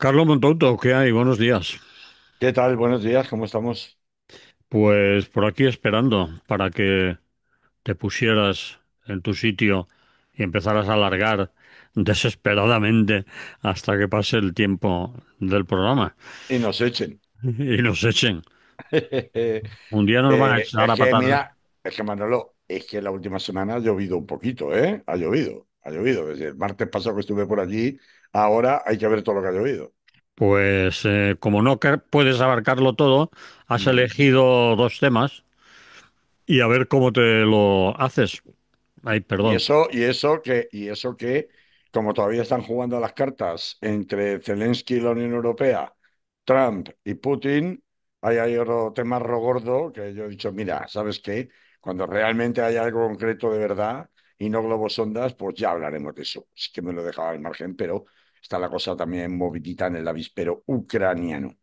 Carlos Montouto, ¿qué hay? Buenos días. ¿Qué tal? Buenos días, ¿cómo estamos? Pues por aquí esperando para que te pusieras en tu sitio y empezaras a alargar desesperadamente hasta que pase el tiempo del programa Y nos echen. y nos echen. Un día nos van a echar Es a que, patadas. mira, es que Manolo, es que la última semana ha llovido un poquito, ¿eh? Ha llovido, ha llovido. Desde el martes pasado que estuve por allí, ahora hay que ver todo lo que ha llovido. Pues como no puedes abarcarlo todo, has Mm. elegido dos temas y a ver cómo te lo haces. Ay, Y perdón. eso, y eso que, como todavía están jugando a las cartas entre Zelensky y la Unión Europea, Trump y Putin, hay otro tema gordo que yo he dicho, mira, ¿sabes qué? Cuando realmente hay algo concreto de verdad y no globos sondas, pues ya hablaremos de eso. Sí que me lo dejaba al margen, pero está la cosa también movidita en el avispero ucraniano.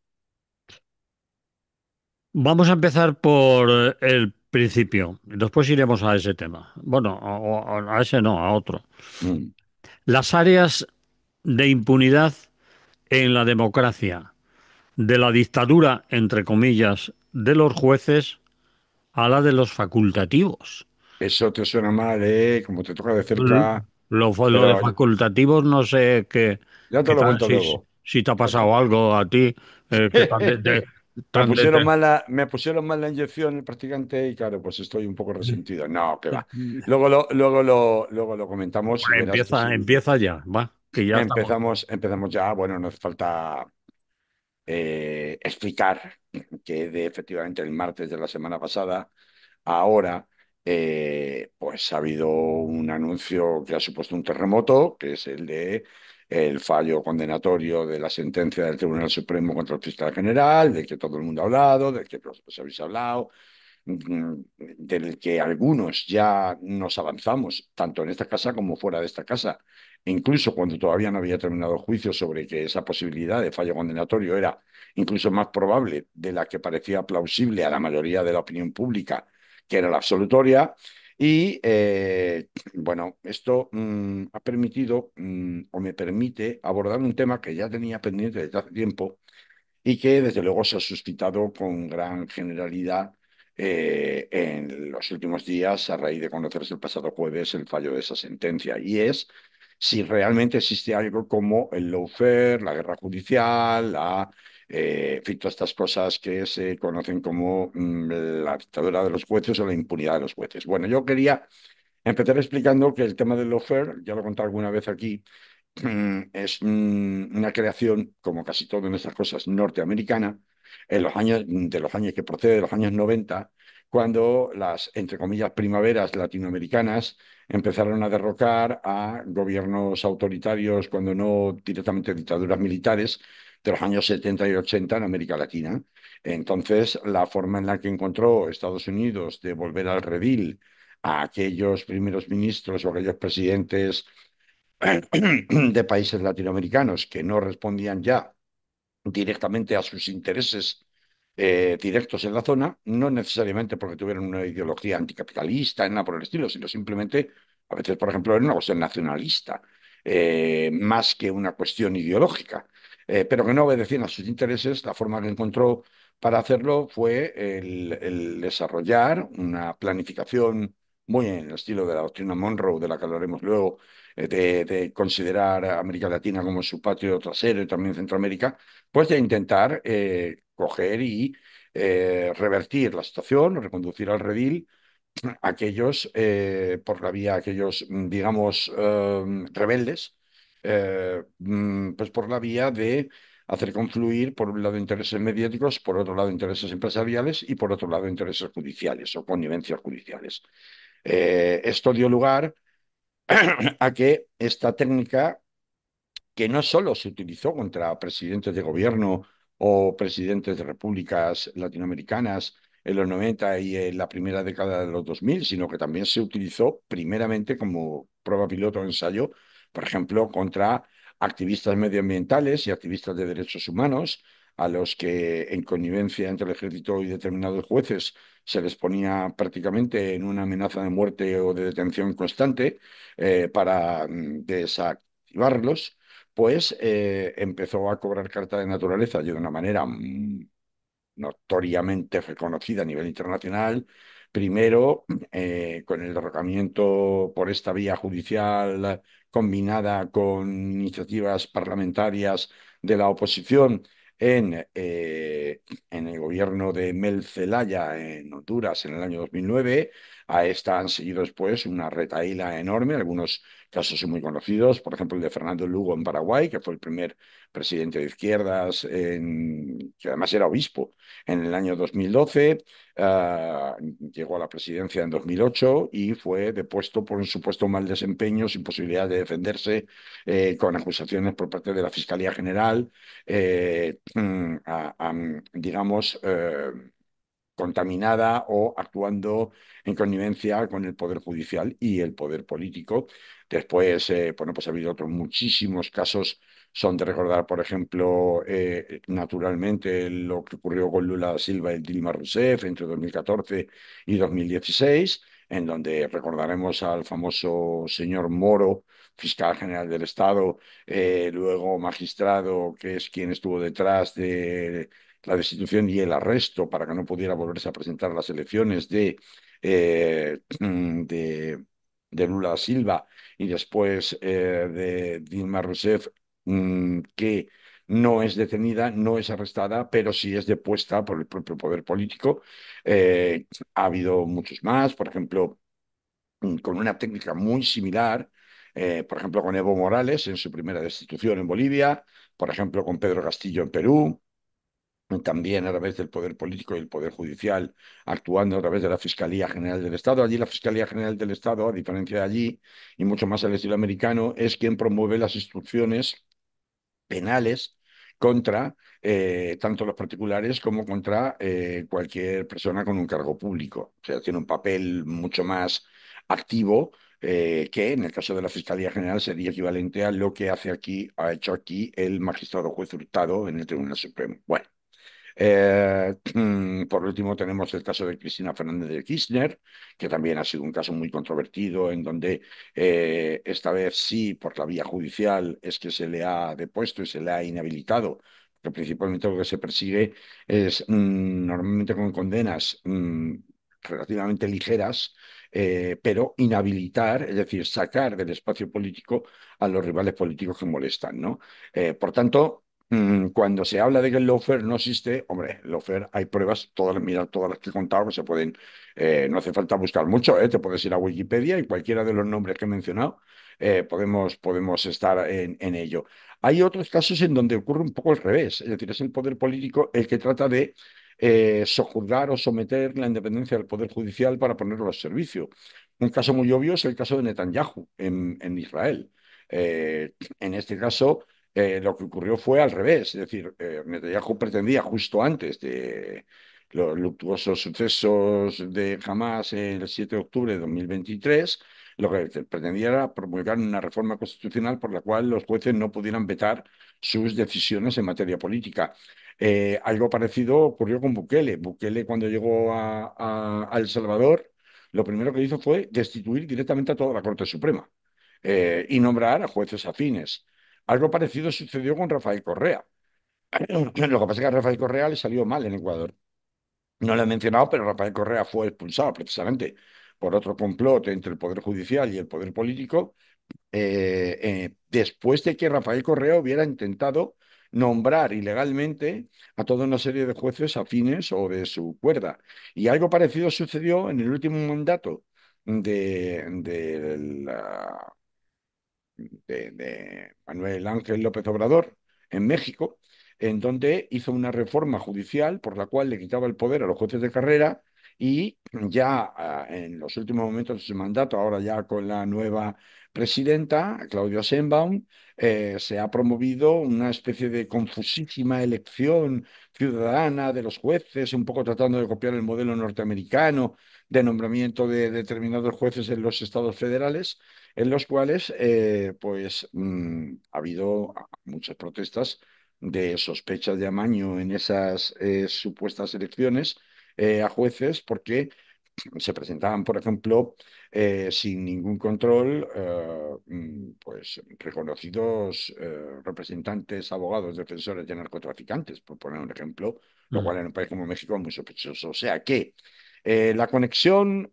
Vamos a empezar por el principio, después iremos a ese tema. Bueno, a ese no, a otro. Mm. Las áreas de impunidad en la democracia, de la dictadura, entre comillas, de los jueces a la de los facultativos. Eso te suena mal, ¿eh? Como te toca de L- cerca, lo de pero facultativos no sé ya te lo cuento luego. si te ha Ya te pasado algo a ti, que Me tan de- pusieron mala, me pusieron mal la inyección el practicante y claro, pues estoy un poco resentido. No, que va. Luego lo comentamos y verás que Empieza, sí. empieza ya, va, que ya estamos. Empezamos ya. Bueno, no hace falta explicar que efectivamente el martes de la semana pasada, ahora, pues ha habido un anuncio que ha supuesto un terremoto, que es el de el fallo condenatorio de la sentencia del Tribunal Supremo contra el fiscal general, del que todo el mundo ha hablado, del que vosotros habéis hablado, del que algunos ya nos avanzamos, tanto en esta casa como fuera de esta casa, e incluso cuando todavía no había terminado el juicio sobre que esa posibilidad de fallo condenatorio era incluso más probable de la que parecía plausible a la mayoría de la opinión pública, que era la absolutoria. Y bueno, esto ha permitido o me permite abordar un tema que ya tenía pendiente desde hace tiempo y que desde luego se ha suscitado con gran generalidad en los últimos días a raíz de conocerse el pasado jueves el fallo de esa sentencia. Y es si realmente existe algo como el lawfare, la guerra judicial, en fin, todas estas cosas que se conocen como la dictadura de los jueces o la impunidad de los jueces. Bueno, yo quería empezar explicando que el tema del lawfare, ya lo he contado alguna vez aquí, es una creación, como casi todo en estas cosas, norteamericana, de los años que procede de los años 90, cuando las, entre comillas, primaveras latinoamericanas empezaron a derrocar a gobiernos autoritarios, cuando no directamente dictaduras militares, de los años 70 y 80 en América Latina. Entonces, la forma en la que encontró Estados Unidos de volver al redil a aquellos primeros ministros o aquellos presidentes de países latinoamericanos que no respondían ya directamente a sus intereses directos en la zona, no necesariamente porque tuvieran una ideología anticapitalista, nada por el estilo, sino simplemente, a veces, por ejemplo, era una cuestión nacionalista, más que una cuestión ideológica, pero que no obedecían a sus intereses. La forma que encontró para hacerlo fue el desarrollar una planificación muy en el estilo de la doctrina Monroe, de la que hablaremos luego, de considerar a América Latina como su patio trasero y también Centroamérica, pues de intentar coger y revertir la situación, reconducir al redil aquellos por la vía, aquellos, digamos, rebeldes, pues por la vía de hacer confluir, por un lado, intereses mediáticos, por otro lado, intereses empresariales y por otro lado, intereses judiciales o connivencias judiciales. Esto dio lugar a que esta técnica, que no solo se utilizó contra presidentes de gobierno o presidentes de repúblicas latinoamericanas en los 90 y en la primera década de los 2000, sino que también se utilizó primeramente como prueba piloto o ensayo, por ejemplo, contra activistas medioambientales y activistas de derechos humanos, a los que en connivencia entre el ejército y determinados jueces se les ponía prácticamente en una amenaza de muerte o de detención constante para desactivarlos pues empezó a cobrar carta de naturaleza y de una manera notoriamente reconocida a nivel internacional. Primero, con el derrocamiento por esta vía judicial combinada con iniciativas parlamentarias de la oposición en el gobierno de Mel Zelaya en Honduras en el año 2009. A esta han seguido después una retahíla enorme, algunos casos son muy conocidos, por ejemplo el de Fernando Lugo en Paraguay, que fue el primer presidente de izquierdas, que además era obispo en el año 2012, llegó a la presidencia en 2008 y fue depuesto por un supuesto mal desempeño sin posibilidad de defenderse, con acusaciones por parte de la Fiscalía General, digamos, contaminada o actuando en connivencia con el Poder Judicial y el Poder Político. Después, bueno, pues ha habido otros muchísimos casos. Son de recordar, por ejemplo, naturalmente lo que ocurrió con Lula da Silva y Dilma Rousseff entre 2014 y 2016, en donde recordaremos al famoso señor Moro, fiscal general del Estado, luego magistrado, que es quien estuvo detrás de la destitución y el arresto para que no pudiera volverse a presentar a las elecciones de, de Lula da Silva y después de Dilma Rousseff, que no es detenida, no es arrestada, pero sí es depuesta por el propio poder político. Ha habido muchos más, por ejemplo, con una técnica muy similar, por ejemplo, con Evo Morales en su primera destitución en Bolivia, por ejemplo, con Pedro Castillo en Perú, también a través del poder político y el poder judicial, actuando a través de la Fiscalía General del Estado. Allí la Fiscalía General del Estado, a diferencia de allí, y mucho más al estilo americano, es quien promueve las instrucciones penales contra tanto los particulares como contra cualquier persona con un cargo público. O sea, tiene un papel mucho más activo, que en el caso de la Fiscalía General sería equivalente a lo que hace aquí, ha hecho aquí el magistrado juez Hurtado en el Tribunal Supremo. Bueno, por último, tenemos el caso de Cristina Fernández de Kirchner, que también ha sido un caso muy controvertido, en donde esta vez sí, por la vía judicial, es que se le ha depuesto y se le ha inhabilitado, porque principalmente lo que se persigue es, normalmente con condenas relativamente ligeras, pero inhabilitar, es decir, sacar del espacio político a los rivales políticos que molestan, ¿no? Por tanto, cuando se habla de que el lawfare no existe, hombre, el lawfare hay pruebas, todas, mira, todas las que he contado que se pueden, no hace falta buscar mucho, te puedes ir a Wikipedia y cualquiera de los nombres que he mencionado, podemos estar en ello. Hay otros casos en donde ocurre un poco al revés, es decir, es el poder político el que trata de sojuzgar o someter la independencia del poder judicial para ponerlo al servicio. Un caso muy obvio es el caso de Netanyahu en Israel. En este caso, lo que ocurrió fue al revés, es decir, Netanyahu pretendía justo antes de los luctuosos sucesos de Hamas el 7 de octubre de 2023, lo que pretendía era promulgar una reforma constitucional por la cual los jueces no pudieran vetar sus decisiones en materia política. Algo parecido ocurrió con Bukele. Bukele, cuando llegó a El Salvador, lo primero que hizo fue destituir directamente a toda la Corte Suprema, y nombrar a jueces afines. Algo parecido sucedió con Rafael Correa. Lo que pasa es que a Rafael Correa le salió mal en Ecuador. No lo he mencionado, pero Rafael Correa fue expulsado precisamente por otro complot entre el Poder Judicial y el Poder Político, después de que Rafael Correa hubiera intentado nombrar ilegalmente a toda una serie de jueces afines o de su cuerda. Y algo parecido sucedió en el último mandato de la de Manuel Ángel López Obrador en México, en donde hizo una reforma judicial por la cual le quitaba el poder a los jueces de carrera y ya, en los últimos momentos de su mandato, ahora ya con la nueva presidenta, Claudia Sheinbaum, se ha promovido una especie de confusísima elección ciudadana de los jueces, un poco tratando de copiar el modelo norteamericano de nombramiento de determinados jueces en los estados federales, en los cuales ha habido muchas protestas de sospechas de amaño en esas supuestas elecciones a jueces, porque se presentaban, por ejemplo, sin ningún control, pues reconocidos representantes, abogados, defensores de narcotraficantes, por poner un ejemplo, lo mm, cual en un país como México es muy sospechoso. O sea que la conexión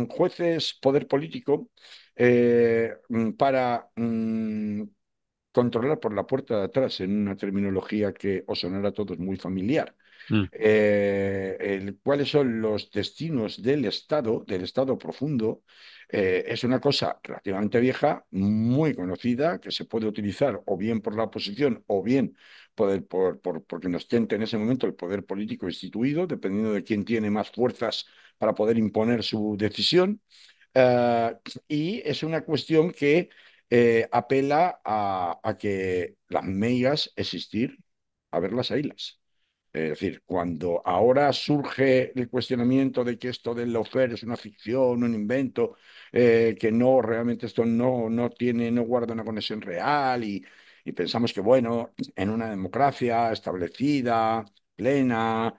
jueces-poder político para controlar por la puerta de atrás, en una terminología que os sonará a todos muy familiar, mm, cuáles son los destinos del Estado profundo, es una cosa relativamente vieja, muy conocida, que se puede utilizar o bien por la oposición o bien porque nos tente en ese momento el poder político instituido, dependiendo de quién tiene más fuerzas para poder imponer su decisión. Eh, y es una cuestión que apela a que las meigas existir, a verlas, haylas. Es decir, cuando ahora surge el cuestionamiento de que esto del lawfare es una ficción, un invento, que no, realmente esto no tiene, no guarda una conexión real y pensamos que, bueno, en una democracia establecida, plena,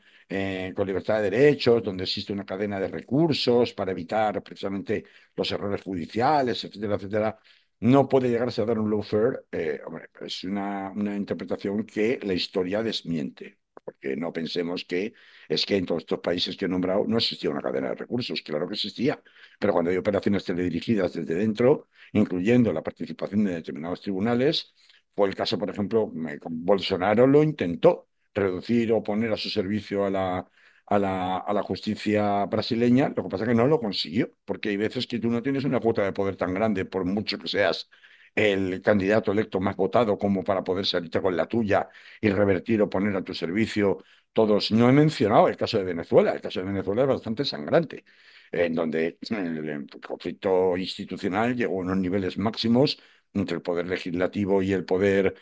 con libertad de derechos, donde existe una cadena de recursos para evitar precisamente los errores judiciales, etcétera, etcétera, no puede llegarse a dar un lawfare. Hombre, es una interpretación que la historia desmiente, porque no pensemos que es que en todos estos países que he nombrado no existía una cadena de recursos, claro que existía, pero cuando hay operaciones teledirigidas desde dentro, incluyendo la participación de determinados tribunales, fue el caso, por ejemplo, con Bolsonaro lo intentó reducir o poner a su servicio a la justicia brasileña, lo que pasa es que no lo consiguió, porque hay veces que tú no tienes una cuota de poder tan grande, por mucho que seas el candidato electo más votado, como para poder salirte con la tuya y revertir o poner a tu servicio todos. No he mencionado el caso de Venezuela. El caso de Venezuela es bastante sangrante, en donde el conflicto institucional llegó a unos niveles máximos entre el poder legislativo y el poder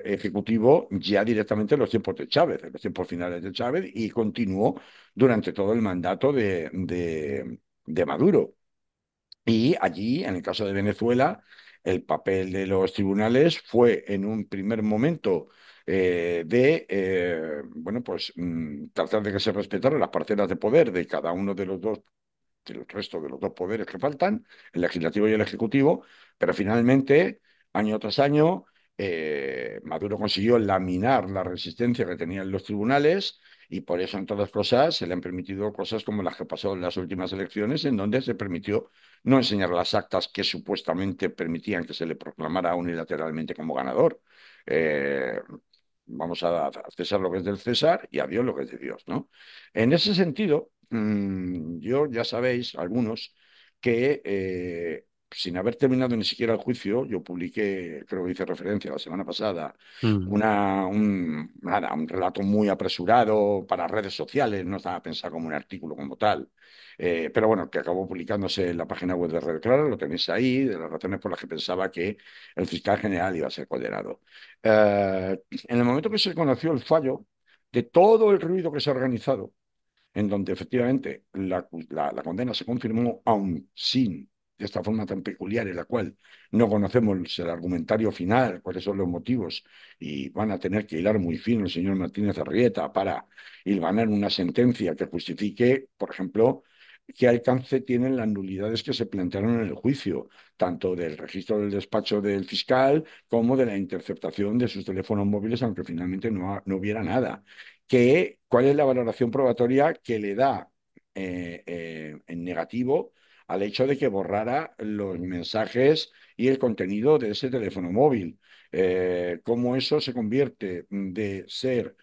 ejecutivo, ya directamente en los tiempos de Chávez, en los tiempos finales de Chávez, y continuó durante todo el mandato de Maduro. Y allí, en el caso de Venezuela, el papel de los tribunales fue en un primer momento bueno, pues tratar de que se respetaran las parcelas de poder de cada uno de los dos, del resto de los dos poderes que faltan, el legislativo y el ejecutivo, pero finalmente, año tras año, Maduro consiguió laminar la resistencia que tenían los tribunales y por eso, entre otras cosas, se le han permitido cosas como las que pasó en las últimas elecciones, en donde se permitió no enseñar las actas que supuestamente permitían que se le proclamara unilateralmente como ganador. Eh, Vamos a César lo que es del César y a Dios lo que es de Dios, ¿no? En ese sentido, yo ya sabéis, algunos, que sin haber terminado ni siquiera el juicio, yo publiqué, creo que hice referencia la semana pasada, mm. nada, un relato muy apresurado para redes sociales, no estaba pensado como un artículo como tal, pero bueno, que acabó publicándose en la página web de Red Clara, lo tenéis ahí, de las razones por las que pensaba que el fiscal general iba a ser condenado. En el momento que se conoció el fallo, de todo el ruido que se ha organizado, en donde efectivamente la condena se confirmó, aun sin de esta forma tan peculiar, en la cual no conocemos el argumentario final, cuáles son los motivos, y van a tener que hilar muy fino el señor Martínez Arrieta para hilvanar una sentencia que justifique, por ejemplo, qué alcance tienen las nulidades que se plantearon en el juicio, tanto del registro del despacho del fiscal como de la interceptación de sus teléfonos móviles, aunque finalmente no hubiera nada. ¿Cuál es la valoración probatoria que le da en negativo al hecho de que borrara los mensajes y el contenido de ese teléfono móvil? ¿Cómo eso se convierte de ser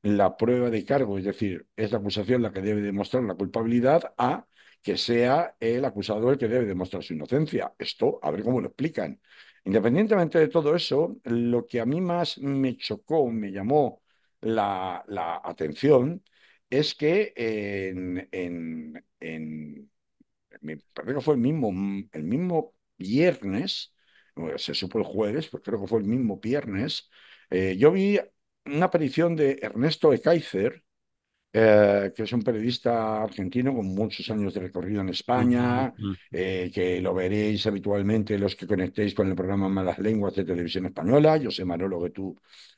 la prueba de cargo, es decir, es la acusación la que debe demostrar la culpabilidad, a que sea el acusado el que debe demostrar su inocencia? Esto, a ver cómo lo explican. Independientemente de todo eso, lo que a mí más me chocó, me llamó la atención, es que me parece que fue el mismo viernes, se supo el jueves, pues creo que fue el mismo viernes, yo vi una aparición de Ernesto Ekaizer, que es un periodista argentino con muchos años de recorrido en Mm, España, mm. que lo veréis habitualmente los que conectéis con el programa Malas Lenguas de Televisión Española. Yo sé, Manolo, que tú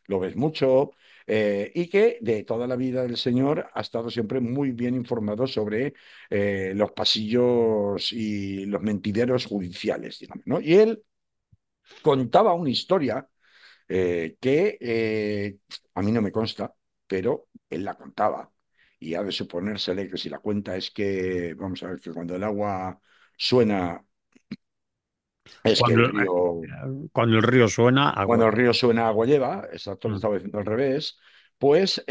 lo ves mucho, y que de toda la vida del señor ha estado siempre muy bien informado sobre los pasillos y los mentideros judiciales, digamos, ¿no? Y él contaba una historia que a mí no me consta, pero él la contaba. Y ha de suponérsele que si la cuenta es que, vamos a ver, que cuando el agua suena es que el Cuando, río cuando el río suena, agua. cuando el río suena, agua lleva, exacto, lo Mm. estaba diciendo al revés, pues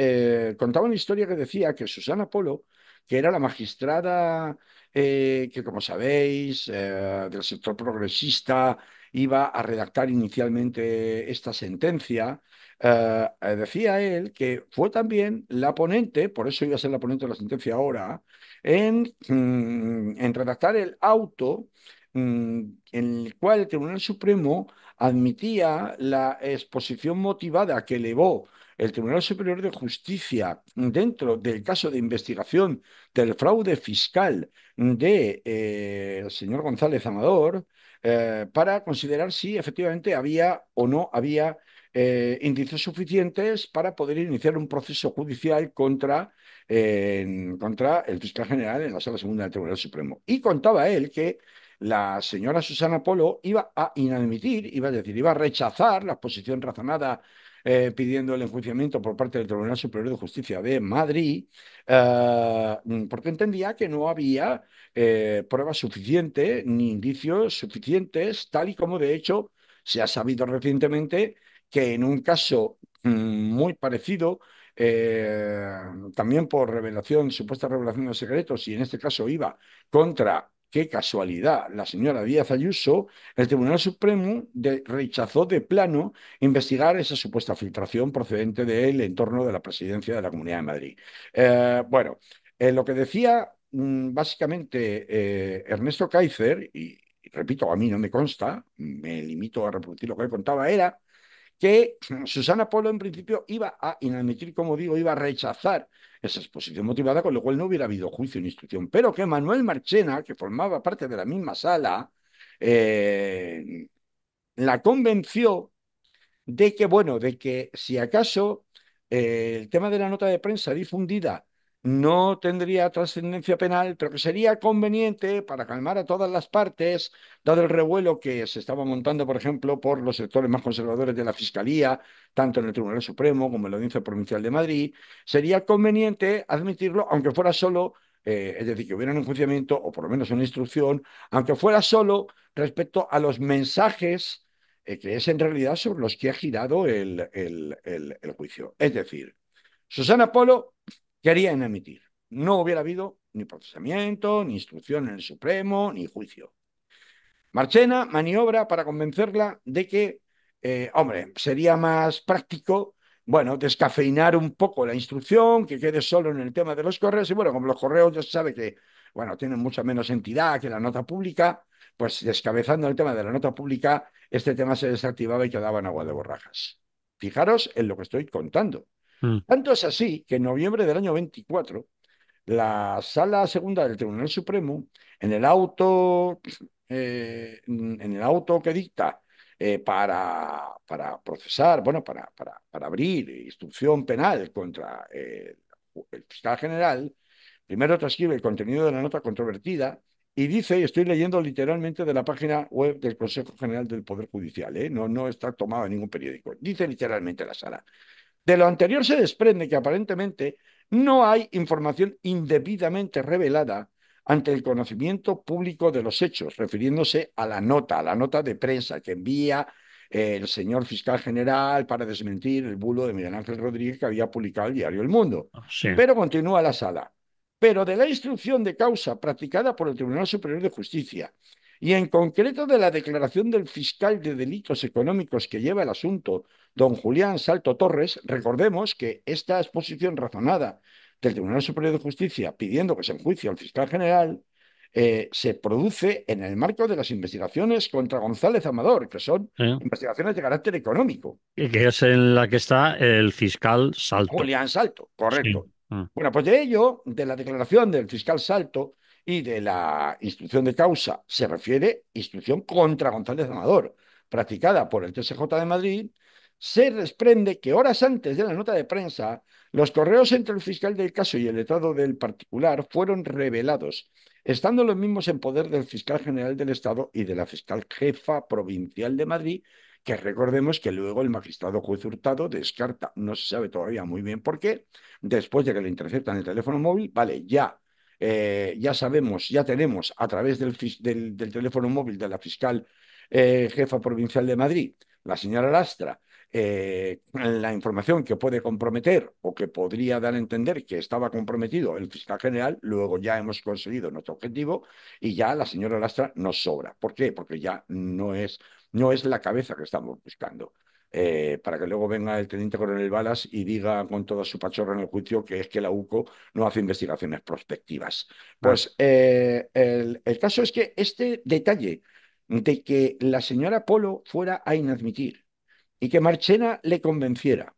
contaba una historia que decía que Susana Polo, que era la magistrada que, como sabéis, del sector progresista, iba a redactar inicialmente esta sentencia, decía él que fue también la ponente, por eso iba a ser la ponente de la sentencia ahora, en redactar el auto en el cual el Tribunal Supremo admitía la exposición motivada que elevó el Tribunal Superior de Justicia dentro del caso de investigación del fraude fiscal de el señor González Amador, para considerar si efectivamente había o no había indicios suficientes para poder iniciar un proceso judicial contra el fiscal general en la Sala Segunda del Tribunal Supremo. Y contaba él que la señora Susana Polo iba a inadmitir, iba a decir, iba a rechazar la exposición razonada pidiendo el enjuiciamiento por parte del Tribunal Superior de Justicia de Madrid, porque entendía que no había prueba suficiente ni indicios suficientes, tal y como de hecho se ha sabido recientemente que en un caso muy parecido, eh, también por revelación, supuesta revelación de secretos, y en este caso iba contra, qué casualidad, la señora Díaz Ayuso, el Tribunal Supremo rechazó de plano investigar esa supuesta filtración procedente del entorno de la presidencia de la Comunidad de Madrid. Bueno, lo que decía básicamente Ernesto Kaiser, y repito, a mí no me consta, me limito a reproducir lo que él contaba, era que Susana Polo en principio iba a inadmitir, como digo, iba a rechazar esa exposición motivada, con lo cual no hubiera habido juicio ni instrucción, pero que Manuel Marchena, que formaba parte de la misma sala, eh, la convenció de que, bueno, de que si acaso el tema de la nota de prensa difundida no tendría trascendencia penal, pero que sería conveniente para calmar a todas las partes, dado el revuelo que se estaba montando, por ejemplo, por los sectores más conservadores de la Fiscalía, tanto en el Tribunal Supremo como en la Audiencia Provincial de Madrid, sería conveniente admitirlo, aunque fuera solo, es decir, que hubiera un enjuiciamiento o por lo menos una instrucción, aunque fuera solo respecto a los mensajes que es en realidad sobre los que ha girado el juicio. Es decir, Susana Polo quería inadmitir. No hubiera habido ni procesamiento, ni instrucción en el Supremo, ni juicio. Marchena maniobra para convencerla de que, hombre, sería más práctico, bueno, descafeinar un poco la instrucción, que quede solo en el tema de los correos. Y bueno, como los correos ya se sabe que, bueno, tienen mucha menos entidad que la nota pública, pues descabezando el tema de la nota pública, este tema se desactivaba y quedaba en agua de borrajas. Fijaros en lo que estoy contando. Mm. Tanto es así que en noviembre del año 24 la Sala Segunda del Tribunal Supremo, en el auto, en el auto que dicta para procesar, bueno, para abrir instrucción penal contra el fiscal general, primero transcribe el contenido de la nota controvertida y dice, y estoy leyendo literalmente de la página web del Consejo General del Poder Judicial, no, no está tomado en ningún periódico, dice literalmente la sala. De lo anterior se desprende que aparentemente no hay información indebidamente revelada ante el conocimiento público de los hechos, refiriéndose a la nota de prensa que envía el señor fiscal general para desmentir el bulo de Miguel Ángel Rodríguez que había publicado el diario El Mundo. Sí. Pero continúa la sala. Pero de la instrucción de causa practicada por el Tribunal Superior de Justicia y en concreto de la declaración del fiscal de delitos económicos que lleva el asunto, don Julián Salto Torres, recordemos que esta exposición razonada del Tribunal Superior de Justicia pidiendo que se enjuicie al fiscal general se produce en el marco de las investigaciones contra González Amador, que son ¿Eh? investigaciones de carácter económico. Y que es en la que está el fiscal Salto. Julián Salto, Sí. correcto. Mm. Bueno, pues de ello, de la declaración del fiscal Salto y de la instrucción de causa, se refiere instrucción contra González Amador, practicada por el TSJ de Madrid, se desprende que horas antes de la nota de prensa, los correos entre el fiscal del caso y el letrado del particular fueron revelados, estando los mismos en poder del fiscal general del Estado y de la fiscal jefa provincial de Madrid, que recordemos que luego el magistrado juez Hurtado descarta, no se sabe todavía muy bien por qué, después de que le interceptan el teléfono móvil, vale, ya sabemos, ya tenemos a través del teléfono móvil de la fiscal jefa provincial de Madrid, la señora Lastra, la información que puede comprometer o que podría dar a entender que estaba comprometido el fiscal general, luego ya hemos conseguido nuestro objetivo y ya la señora Lastra nos sobra. ¿Por qué? Porque ya no es la cabeza que estamos buscando, para que luego venga el teniente coronel Balas y diga con toda su pachorra en el juicio que es que la UCO no hace investigaciones prospectivas. Claro. Pues el caso es que este detalle de que la señora Polo fuera a inadmitir y que Marchena le convenciera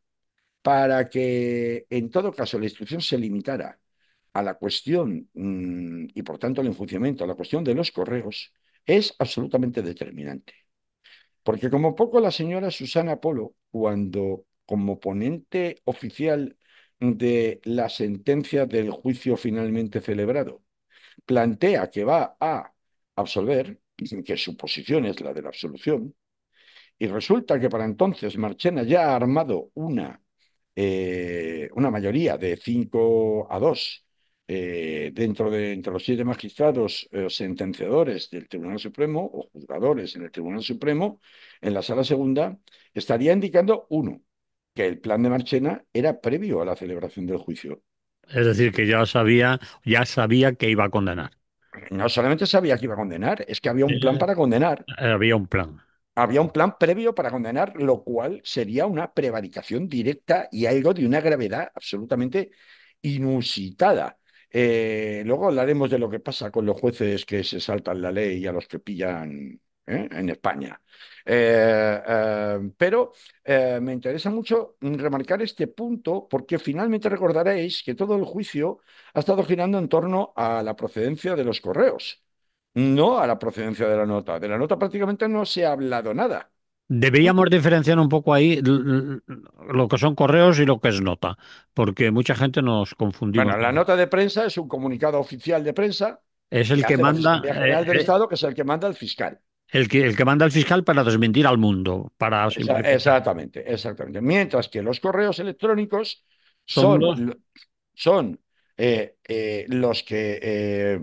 para que en todo caso la instrucción se limitara a la cuestión y por tanto el enjuiciamiento a la cuestión de los correos es absolutamente determinante. Porque como poco la señora Susana Polo, cuando como ponente oficial de la sentencia del juicio finalmente celebrado, plantea que va a absolver, que su posición es la de la absolución, y resulta que para entonces Marchena ya ha armado una mayoría de 5-2 entre los 7 magistrados sentenciadores del Tribunal Supremo o juzgadores en el Tribunal Supremo, en la Sala Segunda, estaría indicando, uno, que el plan de Marchena era previo a la celebración del juicio. Es decir, que ya sabía que iba a condenar. No solamente sabía que iba a condenar, es que había un plan Eh, para condenar. Había un plan. Había un plan previo para condenar, lo cual sería una prevaricación directa y algo de una gravedad absolutamente inusitada. Luego hablaremos de lo que pasa con los jueces que se saltan la ley y a los que pillan en España. Pero me interesa mucho remarcar este punto porque finalmente recordaréis que todo el juicio ha estado girando en torno a la procedencia de los correos, no a la procedencia de la nota. De la nota prácticamente no se ha hablado nada. Deberíamos diferenciar un poco ahí lo que son correos y lo que es nota, porque mucha gente nos confundimos. Bueno, la nota de prensa es un comunicado oficial de prensa Es que el que hace la manda, Fiscalía General del Estado, que es el que manda el fiscal. el que manda el fiscal para desmentir al mundo, para simplificar. Exactamente. Mientras que los correos electrónicos Son son, los, son en los que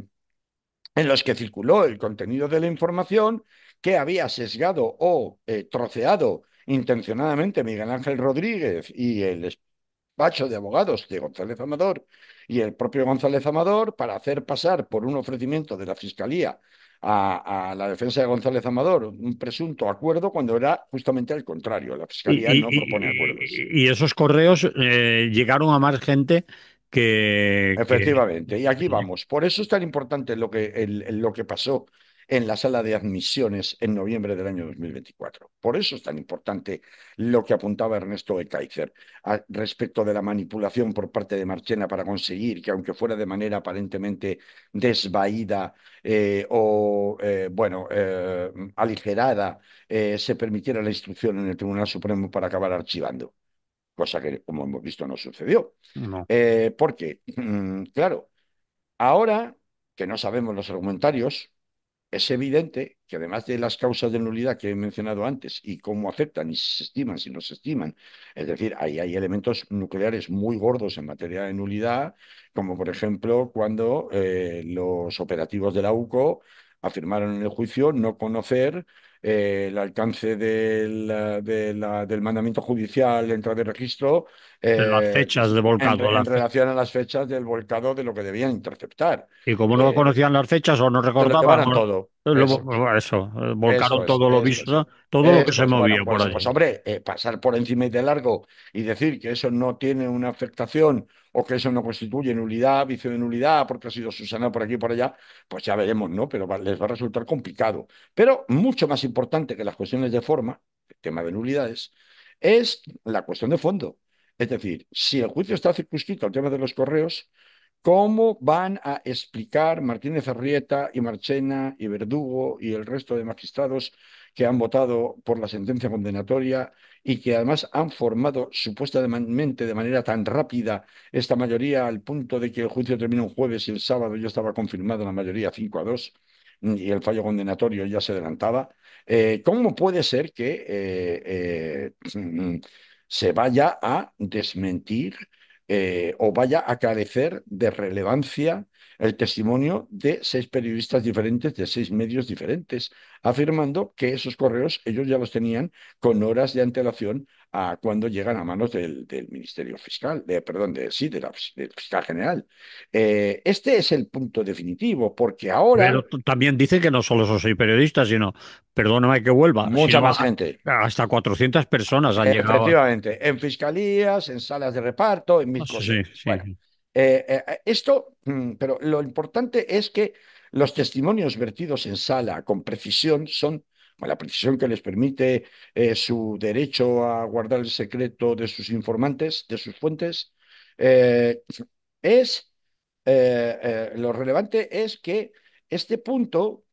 circuló el contenido de la información que había sesgado o troceado intencionadamente Miguel Ángel Rodríguez y el despacho de abogados de González Amador y el propio González Amador para hacer pasar por un ofrecimiento de la Fiscalía a la defensa de González Amador un presunto acuerdo cuando era justamente al contrario. La y, Fiscalía no propone acuerdos. y esos correos llegaron a más gente que Efectivamente, y aquí vamos. Por eso es tan importante lo que pasó en la sala de admisiones en noviembre del año 2024. Por eso es tan importante lo que apuntaba Ernesto de Kaiser respecto de la manipulación por parte de Marchena para conseguir que, aunque fuera de manera aparentemente desvaída aligerada, se permitiera la instrucción en el Tribunal Supremo para acabar archivando, cosa que, como hemos visto, no sucedió. no. Porque, claro, ahora que no sabemos los argumentarios, es evidente que además de las causas de nulidad que he mencionado antes y cómo afectan y si se estiman, si no se estiman, es decir, ahí hay elementos nucleares muy gordos en materia de nulidad, como por ejemplo cuando los operativos de la UCO afirmaron en el juicio no conocer el alcance del mandamiento judicial de entrada de registro De las fechas de volcado. en relación a las fechas del volcado de lo que debían interceptar. Y como no Eh, conocían las fechas o no Se lo recordaban, llevaran todo. Eso. eso, volcaron Eso es, todo lo eso es. visto, todo lo que Eso se es. Bueno, movía por pues allí. hombre, pasar por encima y de largo y decir que eso no tiene una afectación o que eso no constituye nulidad, vicio de nulidad, porque ha sido subsanado por aquí y por allá, pues ya veremos, ¿no? Pero les va a resultar complicado. Pero mucho más importante que las cuestiones de forma, el tema de nulidades, es la cuestión de fondo. Es decir, si el juicio está circunscrito al tema de los correos, ¿cómo van a explicar Martínez Arrieta y Marchena y Verdugo y el resto de magistrados que han votado por la sentencia condenatoria y que además han formado supuestamente de manera tan rápida esta mayoría al punto de que el juicio termina un jueves y el sábado ya estaba confirmada la mayoría 5-2 y el fallo condenatorio ya se adelantaba? ¿Cómo puede ser que se vaya a desmentir o vaya a carecer de relevancia el testimonio de 6 periodistas diferentes de 6 medios diferentes, afirmando que esos correos ellos ya los tenían con horas de antelación a cuando llegan a manos del Ministerio Fiscal, perdón, sí, del fiscal general? Este es el punto definitivo, porque ahora Pero también dice que no solo son 6 periodistas, sino, perdóname que vuelva, mucha sino más gente. hasta 400 personas han llegado. Efectivamente, en fiscalías, en salas de reparto, en mil Sí, cosas. sí, Bueno, sí. esto, pero lo importante es que los testimonios vertidos en sala con precisión son, con la precisión que les permite su derecho a guardar el secreto de sus informantes, de sus fuentes, eh, es lo relevante es que este punto,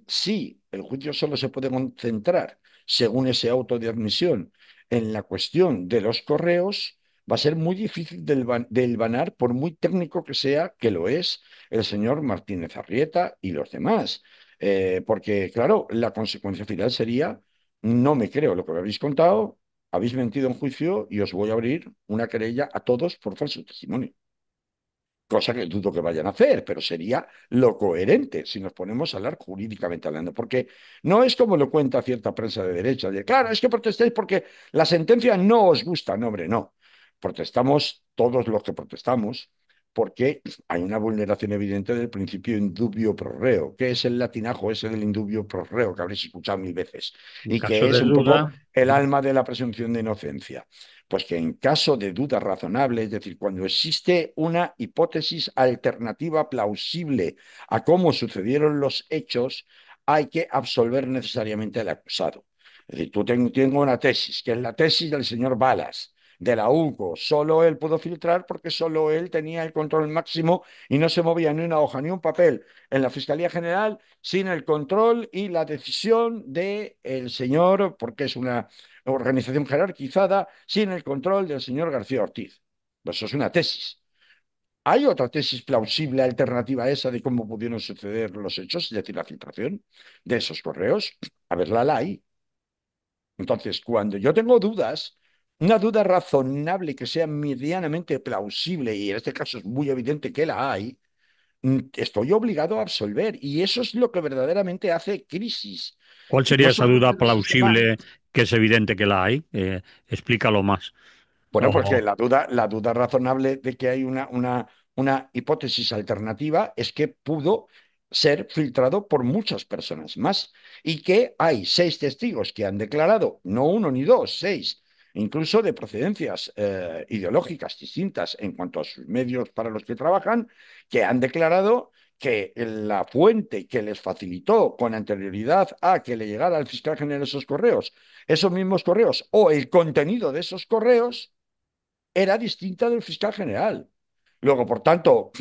sí, el juicio solo se puede concentrar, según ese auto de admisión, en la cuestión de los correos, va a ser muy difícil de hilvanar, por muy técnico que sea, que lo es el señor Martínez Arrieta y los demás. Porque, claro, la consecuencia final sería, no me creo lo que me habéis contado, habéis mentido en juicio y os voy a abrir una querella a todos por falso testimonio. Cosa que dudo que vayan a hacer, pero sería lo coherente si nos ponemos a hablar jurídicamente hablando, porque no es como lo cuenta cierta prensa de derecha, de claro, es que protestáis porque la sentencia no os gusta. No, hombre, no. Protestamos todos los que protestamos porque hay una vulneración evidente del principio indubio pro reo, que es el latinajo ese del indubio pro reo que habréis escuchado 1000 veces, En y caso que de es un poco duda, el alma de la presunción de inocencia. Pues que en caso de duda razonable, es decir, cuando existe una hipótesis alternativa plausible a cómo sucedieron los hechos, hay que absolver necesariamente al acusado. Es decir, tengo una tesis, que es la tesis del señor Balas, de la UCO. Solo él pudo filtrar porque solo él tenía el control máximo y no se movía ni una hoja ni un papel en la Fiscalía General sin el control y la decisión del señor, porque es una organización jerarquizada, sin el control del señor García Ortiz. Pues eso es una tesis. ¿Hay otra tesis plausible alternativa a esa de cómo pudieron suceder los hechos, es decir, la filtración de esos correos? A verla la hay. Entonces, cuando yo tengo dudas, una duda razonable que sea medianamente plausible, y en este caso es muy evidente que la hay, estoy obligado a absolver. Y eso es lo que verdaderamente hace crisis. ¿cuál sería No esa solamente duda del sistema. plausible que es evidente que la hay? Explícalo más. Bueno, pues que O- la duda razonable de que hay una hipótesis alternativa es que pudo ser filtrado por muchas personas más y que hay 6 testigos que han declarado, no uno ni dos, 6, incluso de procedencias ideológicas distintas en cuanto a sus medios para los que trabajan, que han declarado que la fuente que les facilitó con anterioridad a que le llegara al fiscal general esos mismos correos o el contenido de esos correos, era distinta del fiscal general. Luego, por tanto,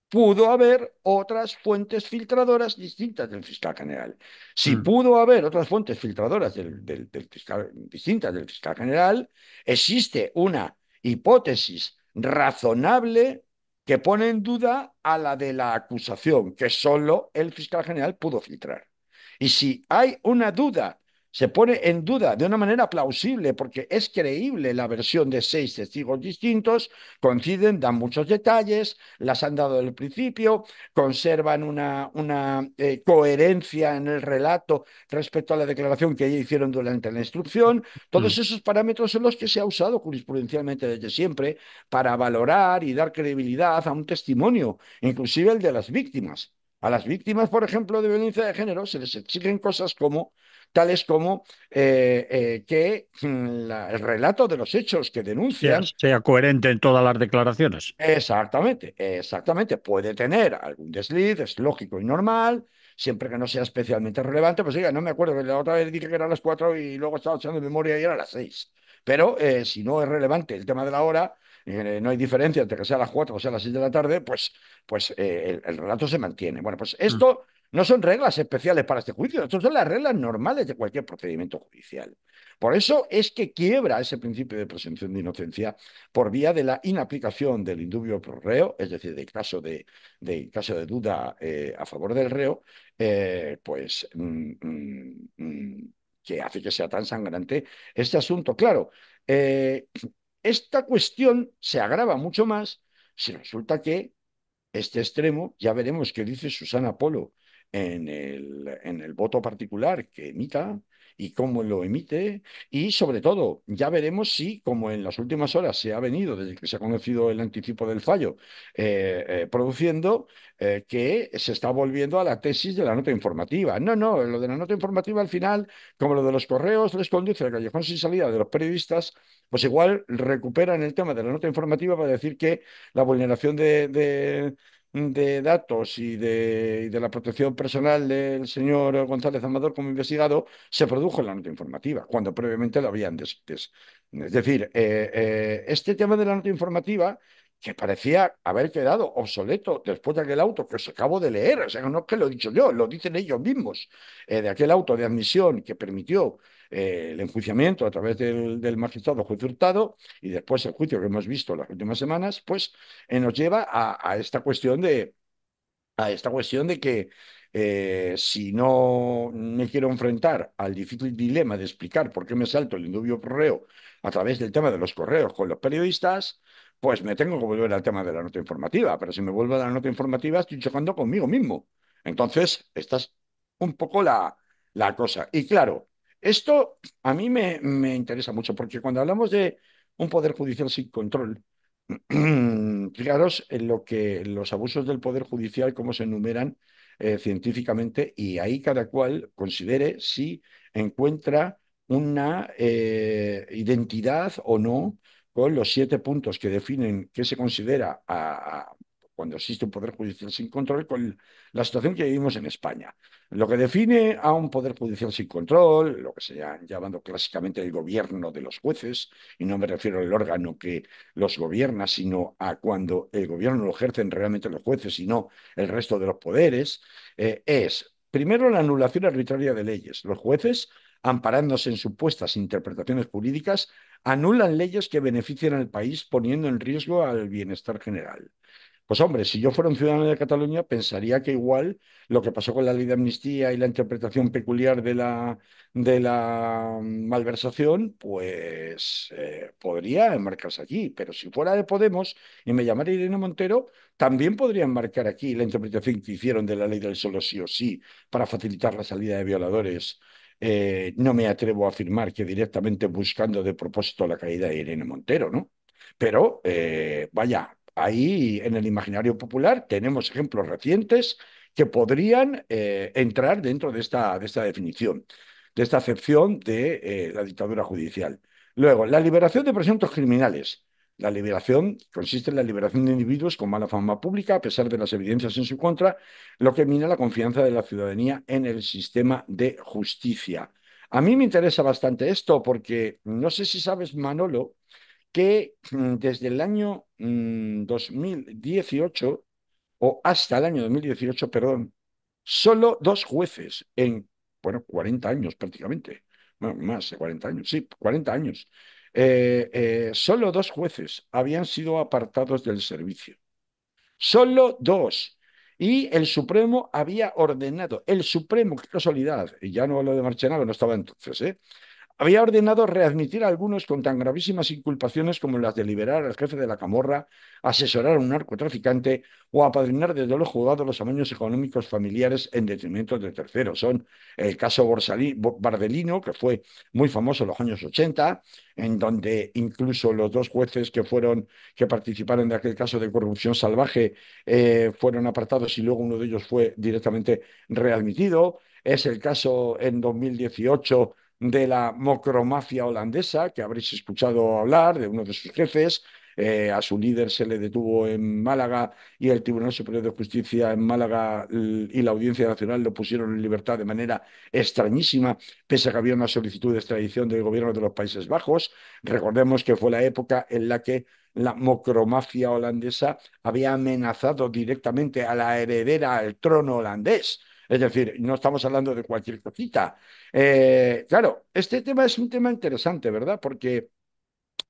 pudo haber otras fuentes filtradoras distintas del fiscal general. Si Mm. pudo haber otras fuentes filtradoras del fiscal, distintas del fiscal general, existe una hipótesis razonable que pone en duda a la de la acusación, que solo el fiscal general pudo filtrar. Y si hay una duda, se pone en duda de una manera plausible, porque es creíble la versión de 6 testigos distintos, coinciden, dan muchos detalles, las han dado desde el principio, conservan una coherencia en el relato respecto a la declaración que ya hicieron durante la instrucción. Mm. Todos esos parámetros son los que se ha usado jurisprudencialmente desde siempre para valorar y dar credibilidad a un testimonio, inclusive el de las víctimas. A las víctimas, por ejemplo, de violencia de género se les exigen cosas como tales como que el relato de los hechos que denuncian. Sea coherente en todas las declaraciones. Exactamente, exactamente. Puede tener algún desliz, es lógico y normal, siempre que no sea especialmente relevante, pues oiga, no me acuerdo, que la otra vez dije que eran las 4 y luego estaba echando memoria y era las 6. Pero si no es relevante el tema de la hora, no hay diferencia entre que sea a las 4 o sea a las 6 de la tarde, pues el relato se mantiene. Bueno, pues Mm. esto no son reglas especiales para este juicio, estas son las reglas normales de cualquier procedimiento judicial. Por eso es que quiebra ese principio de presunción de inocencia por vía de la inaplicación del indubio pro reo, es decir, caso de duda a favor del reo, pues que hace que sea tan sangrante este asunto. Claro, eh, esta cuestión se agrava mucho más si resulta que este extremo, ya veremos qué dice Susana Polo en el voto particular que emita y cómo lo emite, y sobre todo, ya veremos si, como en las últimas horas se ha venido, desde que se ha conocido el anticipo del fallo, produciendo, que se está volviendo a la tesis de la nota informativa. No, no, lo de la nota informativa al final, como lo de los correos les conduce al callejón sin salida de los periodistas, pues igual recuperan el tema de la nota informativa para decir que la vulneración de datos y de la protección personal del señor González Amador como investigado se produjo en la nota informativa, cuando previamente lo habían Es decir, este tema de la nota informativa que parecía haber quedado obsoleto después de aquel auto que os acabo de leer, o sea, no es que lo he dicho yo, lo dicen ellos mismos, de aquel auto de admisión que permitió el enjuiciamiento a través del magistrado juez Hurtado y después el juicio que hemos visto las últimas semanas, pues nos lleva a esta cuestión de que si no me quiero enfrentar al difícil dilema de explicar por qué me salto el indubio pro reo a través del tema de los correos con los periodistas, pues me tengo que volver al tema de la nota informativa. Pero si me vuelvo a la nota informativa, estoy chocando conmigo mismo. Entonces, esta es un poco la cosa. Y claro, esto a mí me interesa mucho, porque cuando hablamos de un poder judicial sin control, claros en lo que los abusos del Poder Judicial, cómo se enumeran científicamente, y ahí cada cual considere si encuentra una identidad o no con los 7 puntos que definen qué se considera cuando existe un Poder Judicial sin control, con la situación que vivimos en España. Lo que define a un Poder Judicial sin control, lo que se ha llamado clásicamente el gobierno de los jueces, y no me refiero al órgano que los gobierna, sino a cuando el gobierno lo ejercen realmente los jueces y no el resto de los poderes, es primero la anulación arbitraria de leyes. Los jueces, amparándose en supuestas interpretaciones jurídicas, anulan leyes que benefician al país poniendo en riesgo al bienestar general. Pues hombre, si yo fuera un ciudadano de Cataluña, pensaría que igual lo que pasó con la ley de amnistía y la interpretación peculiar de la malversación, pues podría enmarcarse aquí. Pero si fuera de Podemos y me llamara Irene Montero, también podría enmarcar aquí la interpretación que hicieron de la ley del solo sí o sí para facilitar la salida de violadores. No me atrevo a afirmar que directamente buscando de propósito la caída de Irene Montero, ¿no? Pero vaya, ahí en el imaginario popular tenemos ejemplos recientes que podrían entrar dentro de esta definición, de esta acepción de la dictadura judicial. Luego, la liberación de presuntos criminales. La liberación consiste en la liberación de individuos con mala fama pública, a pesar de las evidencias en su contra, lo que mina la confianza de la ciudadanía en el sistema de justicia. A mí me interesa bastante esto porque no sé si sabes, Manolo, que desde el año 2018, o hasta el año 2018, perdón, solo dos jueces en, bueno, 40 años prácticamente, bueno, más de 40 años, sí, 40 años, solo dos jueces habían sido apartados del servicio. Solo dos. Y el Supremo había ordenado, el Supremo, qué casualidad, y ya no hablo de Marchenalo, no estaba entonces, había ordenado readmitir a algunos con tan gravísimas inculpaciones como las de liberar al jefe de la camorra, asesorar a un narcotraficante o apadrinar desde los juzgados los amaños económicos familiares en detrimento de terceros. Son el caso Bardelino, que fue muy famoso en los años 80, en donde incluso los dos jueces que participaron de aquel caso de corrupción salvaje fueron apartados y luego uno de ellos fue directamente readmitido. Es el caso en 2018 de la mocromafia holandesa, que habréis escuchado hablar, de uno de sus jefes, a su líder se le detuvo en Málaga y el Tribunal Superior de Justicia en Málaga y la Audiencia Nacional lo pusieron en libertad de manera extrañísima, pese a que había una solicitud de extradición del gobierno de los Países Bajos. Recordemos que fue la época en la que la mocromafia holandesa había amenazado directamente a la heredera al trono holandés. Es decir, no estamos hablando de cualquier cosita. Claro, este tema es un tema interesante, ¿verdad? Porque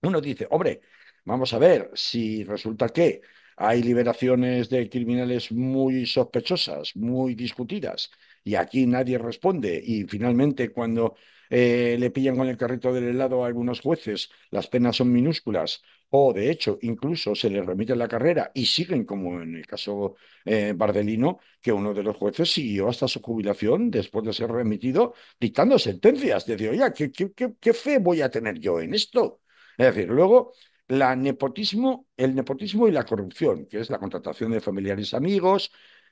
uno dice, hombre, vamos a ver, si resulta que hay liberaciones de criminales muy sospechosas, muy discutidas, y aquí nadie responde, y finalmente cuando le pillan con el carrito del helado a algunos jueces, las penas son minúsculas, o de hecho incluso se les remite la carrera y siguen, como en el caso Bardelino, que uno de los jueces siguió hasta su jubilación después de ser remitido, dictando sentencias. Decía, oye, ¿qué fe voy a tener yo en esto? Es decir, luego el nepotismo y la corrupción, que es la contratación de familiares y amigos,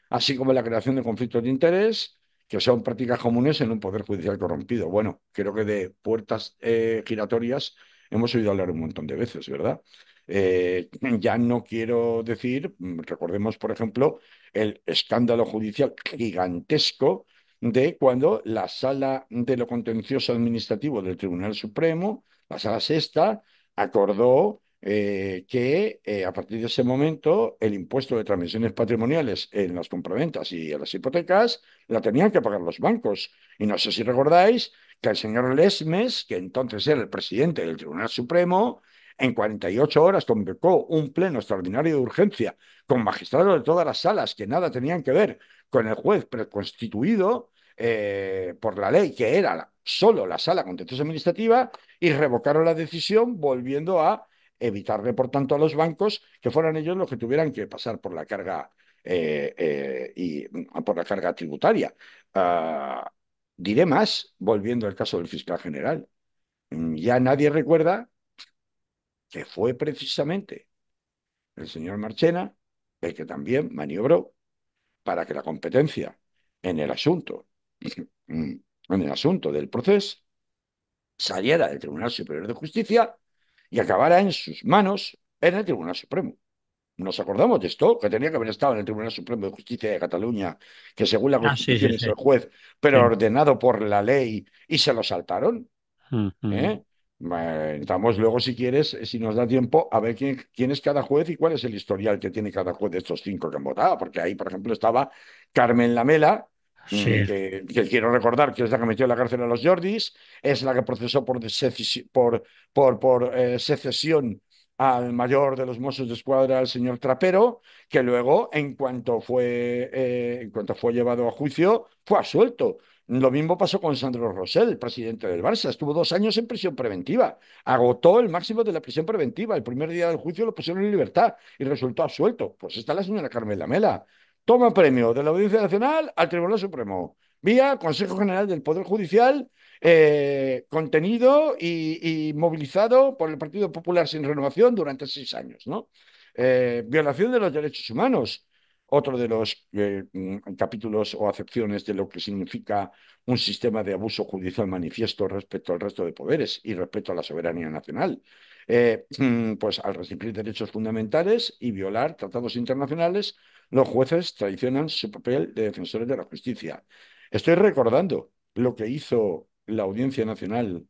así como la creación de conflictos de interés, que son prácticas comunes en un poder judicial corrompido. Bueno, creo que de puertas giratorias hemos oído hablar un montón de veces, ¿verdad? Ya no quiero decir, recordemos, por ejemplo, el escándalo judicial gigantesco de cuando la Sala de lo Contencioso Administrativo del Tribunal Supremo, la Sala Sexta, acordó que a partir de ese momento el impuesto de transmisiones patrimoniales en las compraventas y en las hipotecas la tenían que pagar los bancos. Y no sé si recordáis que el señor Lesmes, que entonces era el presidente del Tribunal Supremo, en 48 horas convocó un pleno extraordinario de urgencia con magistrados de todas las salas que nada tenían que ver con el juez preconstituido por la ley, que era solo la sala contencioso administrativa, y revocaron la decisión volviendo a evitarle, por tanto, a los bancos que fueran ellos los que tuvieran que pasar por la carga y por la carga tributaria. Diré más, volviendo al caso del fiscal general. Ya nadie recuerda que fue precisamente el señor Marchena el que también maniobró para que la competencia en el asunto, en el asunto del proceso, saliera del Tribunal Superior de Justicia y acabara en sus manos en el Tribunal Supremo. ¿Nos acordamos de esto? Que tenía que haber estado en el Tribunal Supremo de Justicia de Cataluña, que según la Ah, sí, Constitución sí, es sí. el juez, pero Sí. ordenado por la ley y se lo saltaron. Mm, mm. ¿Eh? Estamos luego, si quieres, si nos da tiempo, a ver quién es cada juez y cuál es el historial que tiene cada juez de estos cinco que han votado, porque ahí, por ejemplo, estaba Carmen Lamela, Sí, que quiero recordar que es la que metió en la cárcel a los Jordis, es la que procesó por secesión al mayor de los Mossos de Escuadra, el señor Trapero, que luego, en cuanto fue llevado a juicio, fue absuelto. Lo mismo pasó con Sandro Rosell, presidente del Barça. Estuvo 2 años en prisión preventiva. Agotó el máximo de la prisión preventiva. El primer día del juicio lo pusieron en libertad y resultó absuelto. Pues está la señora Carmen Lamela. Toma premio de la Audiencia Nacional al Tribunal Supremo, vía Consejo General del Poder Judicial, contenido y movilizado por el Partido Popular sin renovación durante 6 años, ¿no? Violación de los derechos humanos, otro de los capítulos o acepciones de lo que significa un sistema de abuso judicial manifiesto respecto al resto de poderes y respecto a la soberanía nacional. Pues al restringir derechos fundamentales y violar tratados internacionales, los jueces traicionan su papel de defensores de la justicia. Estoy recordando lo que hizo la Audiencia Nacional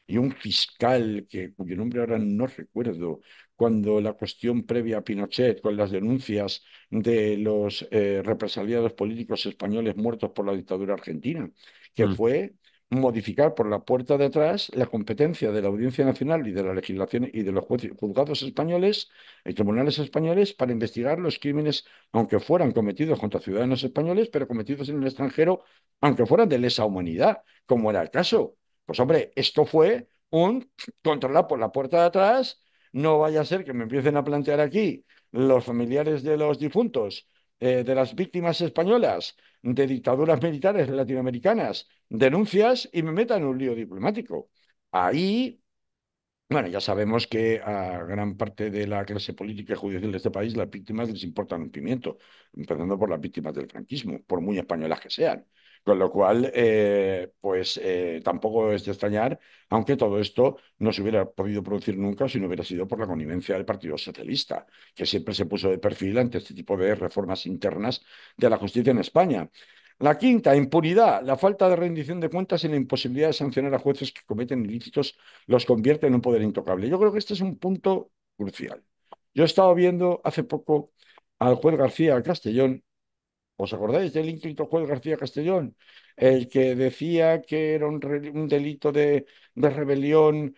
y un fiscal cuyo nombre ahora no recuerdo, cuando la cuestión previa a Pinochet con las denuncias de los represaliados políticos españoles muertos por la dictadura argentina, que mm, fue modificar por la puerta de atrás la competencia de la Audiencia Nacional y de la legislación y de los juzgados españoles y tribunales españoles para investigar los crímenes, aunque fueran cometidos contra ciudadanos españoles, pero cometidos en el extranjero, aunque fueran de lesa humanidad, como era el caso. Pues hombre, esto fue un controlar por la puerta de atrás. No vaya a ser que me empiecen a plantear aquí los familiares de los difuntos, de las víctimas españolas, de dictaduras militares latinoamericanas, denuncias y me metan en un lío diplomático. Ahí, bueno, ya sabemos que a gran parte de la clase política y judicial de este país las víctimas les importan un pimiento, empezando por las víctimas del franquismo, por muy españolas que sean. Con lo cual, pues tampoco es de extrañar, aunque todo esto no se hubiera podido producir nunca si no hubiera sido por la connivencia del Partido Socialista, que siempre se puso de perfil ante este tipo de reformas internas de la justicia en España. La quinta, impunidad. La falta de rendición de cuentas y la imposibilidad de sancionar a jueces que cometen ilícitos los convierte en un poder intocable. Yo creo que este es un punto crucial. Yo he estado viendo hace poco al juez García Castellón. ¿Os acordáis del ínclito juez García Castellón? El que decía que era un delito de rebelión,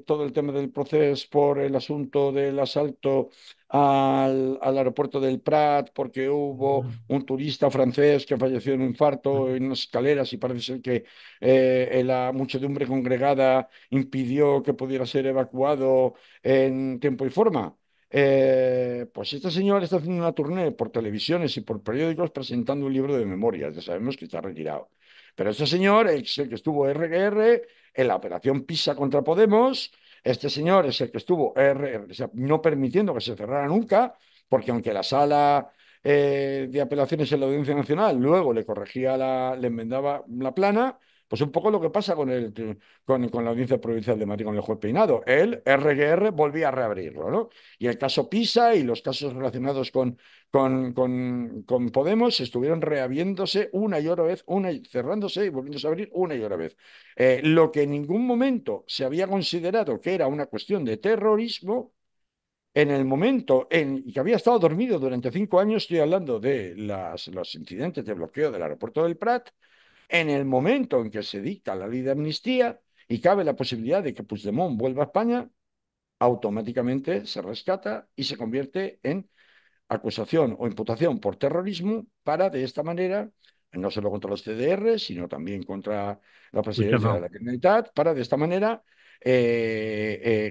todo el tema del proceso por el asunto del asalto al aeropuerto del Prat, porque hubo un turista francés que falleció de un infarto en unas escaleras y parece ser que la muchedumbre congregada impidió que pudiera ser evacuado en tiempo y forma. Pues este señor está haciendo una tournée por televisiones y por periódicos presentando un libro de memorias. Ya sabemos que está retirado. Pero este señor es el que estuvo RQR en la operación Pisa contra Podemos. Este señor es el que estuvo o sea, no permitiendo que se cerrara nunca, porque aunque la sala de apelaciones en la Audiencia Nacional luego le enmendaba la plana, pues un poco lo que pasa con la Audiencia Provincial de Madrid con el juez Peinado. Él, RQR, volvía a reabrirlo, ¿no? Y el caso Pisa y los casos relacionados con Podemos estuvieron reabriéndose una y otra vez, cerrándose y volviéndose a abrir una y otra vez. Lo que en ningún momento se había considerado que era una cuestión de terrorismo, en el momento en que había estado dormido durante 5 años, estoy hablando de los incidentes de bloqueo del aeropuerto del Prat, en el momento en que se dicta la ley de amnistía y cabe la posibilidad de que Puigdemont vuelva a España, automáticamente se rescata y se convierte en acusación o imputación por terrorismo para de esta manera, no solo contra los CDR, sino también contra la presidencia de Puigdemont. la Generalitat, para de esta manera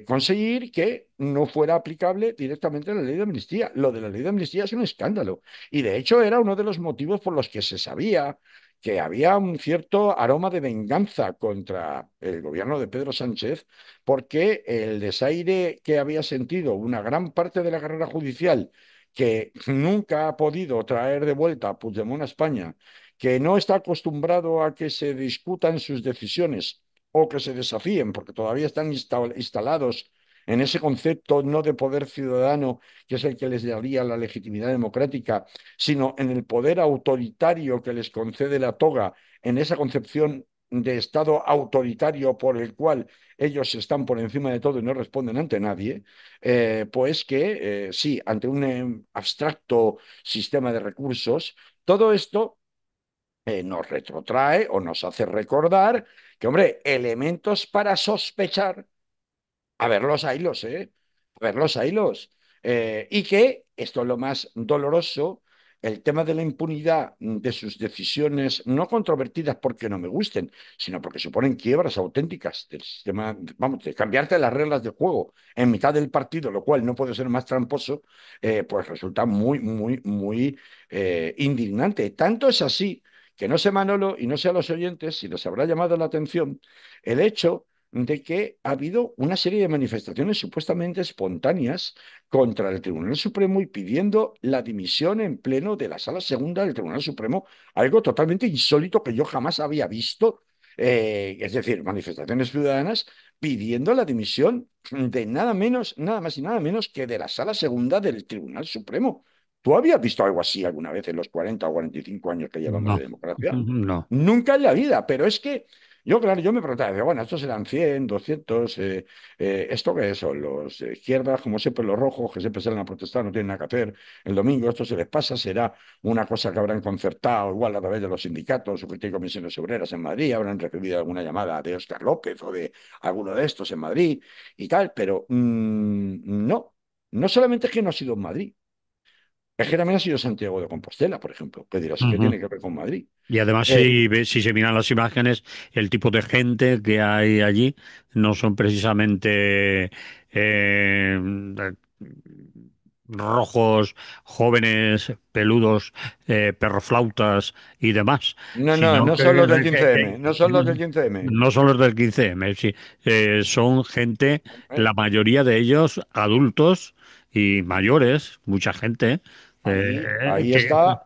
conseguir que no fuera aplicable directamente la ley de amnistía. Lo de la ley de amnistía es un escándalo y de hecho era uno de los motivos por los que se sabía que había un cierto aroma de venganza contra el gobierno de Pedro Sánchez, porque el desaire que había sentido una gran parte de la carrera judicial, que nunca ha podido traer de vuelta a Puigdemont a España, que no está acostumbrado a que se discutan sus decisiones o que se desafíen, porque todavía están instalados en ese concepto no de poder ciudadano, que es el que les daría la legitimidad democrática, sino en el poder autoritario que les concede la toga, en esa concepción de Estado autoritario por el cual ellos están por encima de todo y no responden ante nadie, pues que sí, ante un abstracto sistema de recursos, todo esto nos retrotrae o nos hace recordar que, hombre, elementos para sospechar, a verlos, haylos, ¿eh? A verlos, haylos. Y que, esto es lo más doloroso, el tema de la impunidad de sus decisiones, no controvertidas porque no me gusten, sino porque suponen quiebras auténticas del sistema, vamos, de cambiarte las reglas del juego en mitad del partido, lo cual no puede ser más tramposo, pues resulta muy, muy, muy indignante. Tanto es así que no sé, Manolo, y no sé a los oyentes si les habrá llamado la atención el hecho de que ha habido una serie de manifestaciones supuestamente espontáneas contra el Tribunal Supremo y pidiendo la dimisión en pleno de la Sala Segunda del Tribunal Supremo, algo totalmente insólito que yo jamás había visto. Es decir, manifestaciones ciudadanas pidiendo la dimisión de nada menos, nada más y nada menos que de la Sala Segunda del Tribunal Supremo. ¿Tú habías visto algo así alguna vez en los 40 o 45 años que llevamos No, de democracia? no. Nunca en la vida, pero es que yo, claro, yo me preguntaba, digo, bueno, estos serán 100, 200, ¿esto qué son? Los de izquierdas, como siempre, los rojos, que siempre salen a protestar, no tienen nada que hacer el domingo, esto se les pasa, será una cosa que habrán concertado, igual a través de los sindicatos o que tienen comisiones obreras en Madrid, habrán recibido alguna llamada de Óscar López o de alguno de estos en Madrid y tal, pero no, no solamente es que no ha sido en Madrid, es que también ha sido Santiago de Compostela, por ejemplo, que dirás, ¿qué Ujú. tiene que ver con Madrid? Y además, Eh, si se miran las imágenes, el tipo de gente que hay allí no son precisamente rojos, jóvenes, peludos, perroflautas y demás, no, no, sino no son los del 15M, no son los del 15M. no son los del 15M, sí. Son gente, ¿Eh? la mayoría de ellos adultos y mayores, mucha gente, Ahí que está.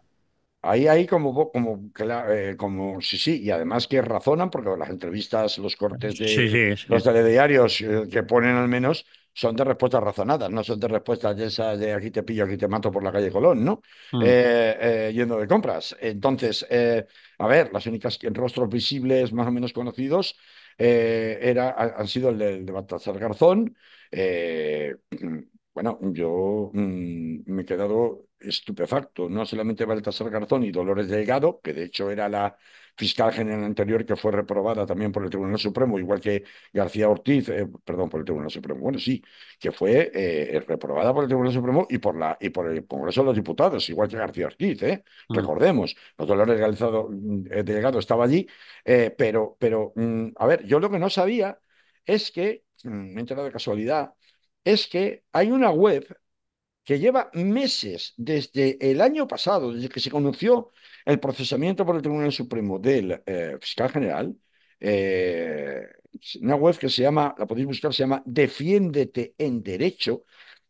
ahí como, sí, sí, y además que razonan, porque las entrevistas, los cortes Sí, de sí, los sí. telediarios que ponen al menos son de respuestas razonadas, no son de respuestas de esas de aquí te pillo, aquí te mato por la calle Colón, ¿no? Mm, Yendo de compras. Entonces, a ver, las únicas rostros visibles más o menos conocidos han sido el de Baltasar Garzón. eh, Bueno, yo me he quedado estupefacto. No solamente Baltasar Garzón y Dolores Delgado, que de hecho era la fiscal general anterior que fue reprobada también por el Tribunal Supremo, igual que García Ortiz, perdón, por el Tribunal Supremo. Bueno, sí, que fue reprobada por el Tribunal Supremo y por el Congreso de los Diputados, igual que García Ortiz, ¿eh? mm. Recordemos, los Dolores Delgado estaba allí, a ver, yo lo que no sabía es que, me he enterado de casualidad, es que hay una web que lleva meses, desde el año pasado, desde que se conoció el procesamiento por el Tribunal Supremo del fiscal general, eh, una web que se llama, la podéis buscar, se llama Defiéndete en Derecho,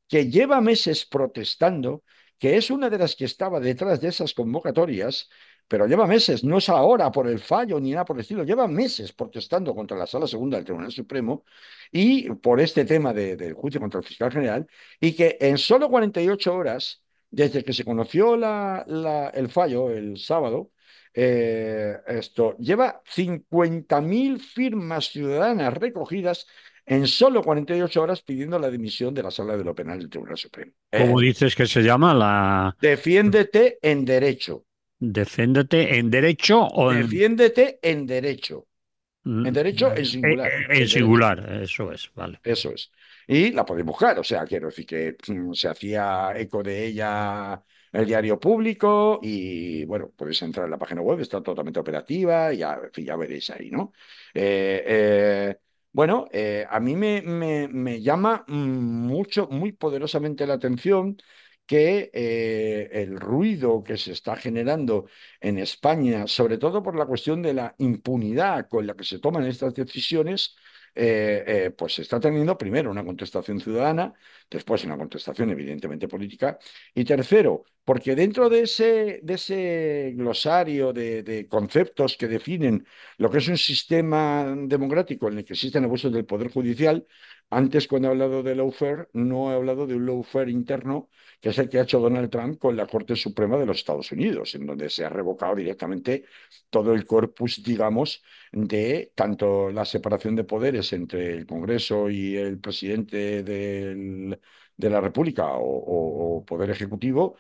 que lleva meses protestando, que es una de las que estaba detrás de esas convocatorias, pero lleva meses, no es ahora por el fallo ni nada por el estilo, lleva meses protestando contra la Sala Segunda del Tribunal Supremo y por este tema del juicio contra el fiscal general, y que en solo 48 horas, desde que se conoció el fallo el sábado, esto lleva 50.000 firmas ciudadanas recogidas en solo 48 horas pidiendo la dimisión de la Sala de lo Penal del Tribunal Supremo. ¿Cómo dices que se llama la Defiéndete en derecho. Deféndete en derecho o Defiéndete en derecho. mm, En derecho en singular, en en derecho. singular? Eso es, vale. Eso es. Y la podéis buscar, o sea, quiero decir que se hacía eco de ella el diario público y, bueno, podéis entrar en la página web, está totalmente operativa, y ya, en fin, ya veréis ahí, ¿no? Eh, eh, bueno, a mí me llama mucho, muy poderosamente la atención que el ruido que se está generando en España, sobre todo por la cuestión de la impunidad con la que se toman estas decisiones, pues está teniendo primero una contestación ciudadana, después una contestación evidentemente política, y tercero, porque dentro de ese glosario de conceptos que definen lo que es un sistema democrático en el que existen abusos del Poder Judicial, antes cuando he hablado de lawfare, no he hablado de un lawfare interno, que es el que ha hecho Donald Trump con la Corte Suprema de los Estados Unidos, en donde se ha revocado directamente todo el corpus, digamos, de tanto la separación de poderes entre el Congreso y el presidente de la República o Poder Ejecutivo,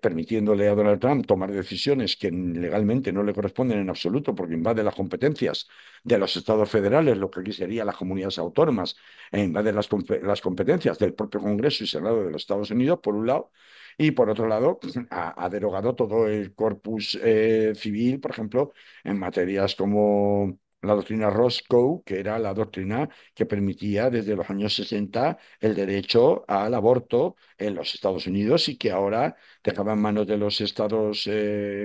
permitiéndole a Donald Trump tomar decisiones que legalmente no le corresponden en absoluto porque invade las competencias de los estados federales, lo que aquí serían las comunidades autónomas, e invade las competencias del propio Congreso y Senado de los Estados Unidos, por un lado. Y por otro lado, ha derogado todo el corpus civil, por ejemplo, en materias como la doctrina Roscoe, que era la doctrina que permitía desde los años 60 el derecho al aborto en los Estados Unidos y que ahora dejaba en manos de los estados,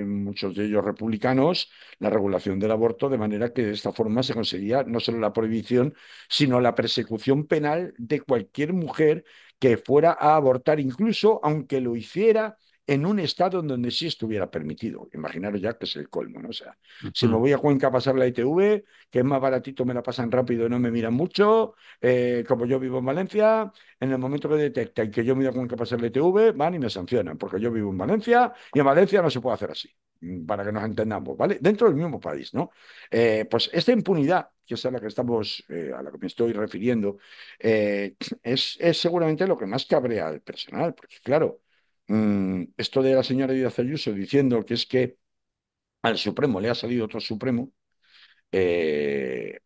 muchos de ellos republicanos, la regulación del aborto, de manera que de esta forma se conseguía no solo la prohibición, sino la persecución penal de cualquier mujer que fuera a abortar, incluso aunque lo hiciera en un estado en donde sí estuviera permitido. Imaginaros ya que es el colmo, ¿no? O sea, si me Mm. voy a Cuenca a pasar la ITV, que es más baratito, me la pasan rápido y no me miran mucho, como yo vivo en Valencia, en el momento que detectan que yo me voy a Cuenca a pasar la ITV, van y me sancionan, porque yo vivo en Valencia y en Valencia no se puede hacer así, para que nos entendamos, ¿vale? Dentro del mismo país, ¿no? Pues esta impunidad, que es a la que estamos, a la que me estoy refiriendo, es seguramente lo que más cabrea al personal, porque claro, esto de la señora Díaz Ayuso diciendo que es que al Supremo le ha salido otro Supremo,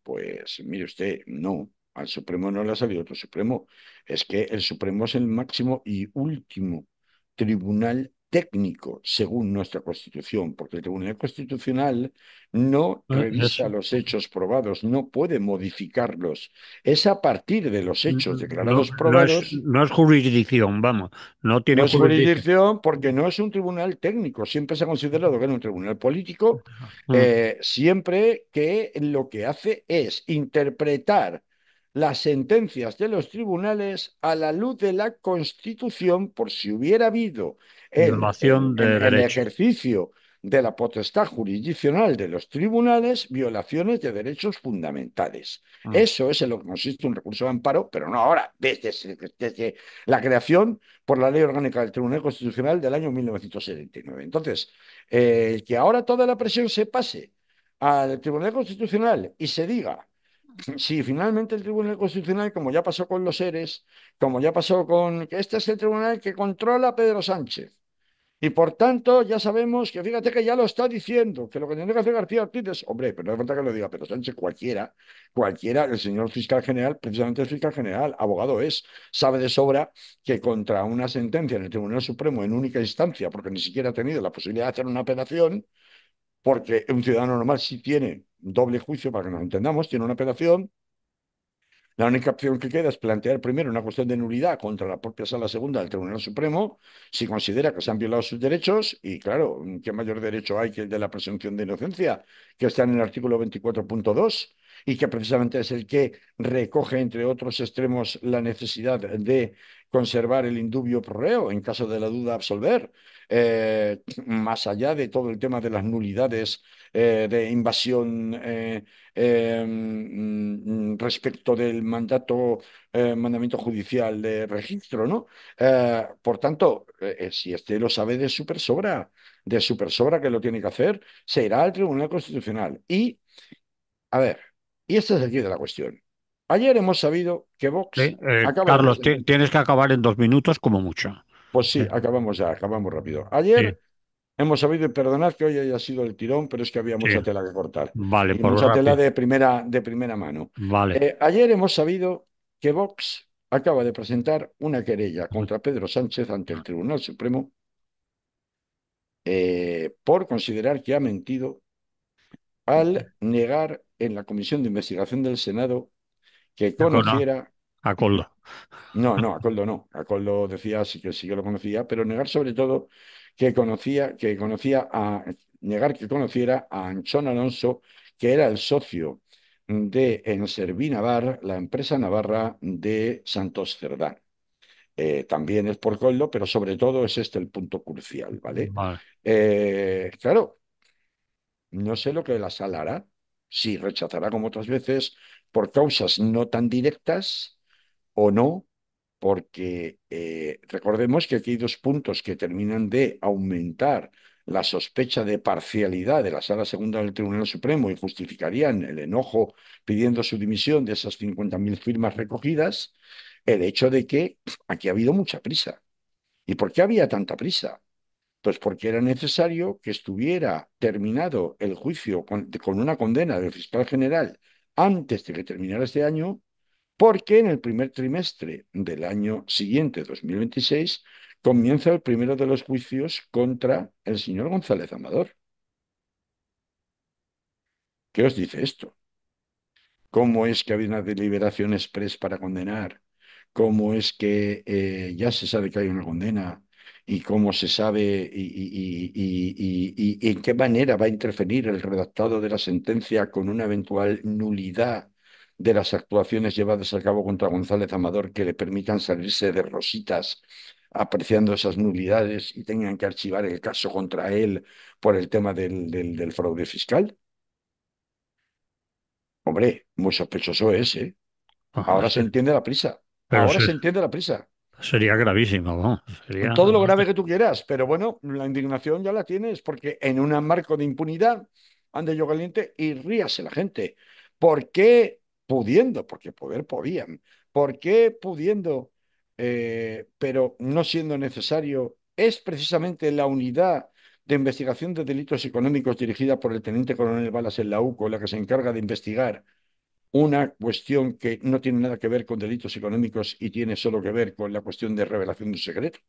pues mire usted, no, al Supremo no le ha salido otro Supremo, es que el Supremo es el máximo y último tribunal técnico según nuestra Constitución, porque el Tribunal Constitucional no Es, revisa los hechos probados, no puede modificarlos. Es a partir de los hechos no, declarados probados. no es jurisdicción, vamos, no tiene No es jurisdicción. jurisdicción porque no es un tribunal técnico, siempre se ha considerado que era un tribunal político, Mm. siempre que lo que hace es interpretar las sentencias de los tribunales a la luz de la Constitución por si hubiera habido Violación de en derechos. ejercicio de la potestad jurisdiccional de los tribunales violaciones de derechos fundamentales. Mm. Eso es en lo que consiste un recurso de amparo, pero no ahora, desde la creación por la Ley Orgánica del Tribunal Constitucional del año 1979. Entonces, que ahora toda la presión se pase al Tribunal Constitucional y se diga, si finalmente el Tribunal Constitucional, como ya pasó con los ERES, como ya pasó con que este es el tribunal que controla a Pedro Sánchez, y por tanto, ya sabemos que fíjate que ya lo está diciendo, que lo que tiene que hacer García Ortiz es, hombre, pero no hace falta que lo diga Pedro Sánchez, cualquiera, el señor fiscal general, precisamente el fiscal general, abogado es, sabe de sobra que contra una sentencia en el Tribunal Supremo en única instancia, porque ni siquiera ha tenido la posibilidad de hacer una apelación, porque un ciudadano normal sí tiene doble juicio, para que nos entendamos, tiene una apelación. La única opción que queda es plantear primero una cuestión de nulidad contra la propia Sala Segunda del Tribunal Supremo, si considera que se han violado sus derechos, y claro, ¿qué mayor derecho hay que el de la presunción de inocencia, que está en el artículo 24.2 y que precisamente es el que recoge, entre otros extremos, la necesidad de conservar el indubio pro reo en caso de la duda absolver, más allá de todo el tema de las nulidades de invasión respecto del mandamiento judicial de registro, ¿no? Por tanto, si este lo sabe de súper sobra que lo tiene que hacer, se irá al Tribunal Constitucional. Y, a ver, y este es el quid de la cuestión. Ayer hemos sabido que Sí, Vox acaba de Carlos, presentar. tienes que acabar en 2 minutos como mucho. Pues sí, Eh, acabamos ya, acabamos rápido. Sí, Ayer hemos sabido, y perdonad que hoy haya sido el tirón, pero es que había sí. mucha tela que cortar Vale, y por mucha tela rápido. de primera mano. Vale. Ayer hemos sabido que Vox acaba de presentar una querella contra Pedro Sánchez ante el Tribunal Supremo por considerar que ha mentido al negar en la Comisión de Investigación del Senado que No, conociera. a Coldo. No, no, Acoldo no. Acoldo decía sí que lo conocía, pero negar sobre todo que conocía negar que conociera a Anchón Alonso, que era el socio de Enserví Navar, la empresa navarra de Santos Cerdán. También es por Coldo, pero sobre todo es este el punto crucial, ¿vale? Vale. Claro, no sé lo que la sala hará, si rechazará como otras veces por causas no tan directas o no, porque recordemos que aquí hay dos puntos que terminan de aumentar la sospecha de parcialidad de la Sala Segunda del Tribunal Supremo y justificarían el enojo pidiendo su dimisión de esas 50.000 firmas recogidas, el hecho de que aquí ha habido mucha prisa. ¿Y por qué había tanta prisa? Pues porque era necesario que estuviera terminado el juicio con una condena del fiscal general antes de que terminara este año, porque en el primer trimestre del año siguiente, 2026, comienza el primero de los juicios contra el señor González Amador. ¿Qué os dice esto? ¿Cómo es que había una deliberación express para condenar? ¿Cómo es que ya se sabe que hay una condena? ¿Y cómo se sabe y en qué manera va a interferir el redactado de la sentencia con una eventual nulidad de las actuaciones llevadas a cabo contra González Amador que le permitan salirse de rositas apreciando esas nulidades y tengan que archivar el caso contra él por el tema del fraude fiscal? Hombre, muy sospechoso es, ¿eh? Ajá, Ahora se entiende la prisa. pero Ahora se entiende la prisa. sería gravísimo, ¿no? Sería. Todo lo grave que tú quieras, pero bueno, la indignación ya la tienes, porque en un marco de impunidad ande yo caliente y ríase la gente. ¿Por qué pudiendo? Porque poder podían. ¿Por qué pudiendo, pero no siendo necesario? Es precisamente la unidad de investigación de delitos económicos dirigida por el teniente coronel Balas en la UCO la que se encarga de investigar una cuestión que no tiene nada que ver con delitos económicos y tiene solo que ver con la cuestión de revelación de un secreto.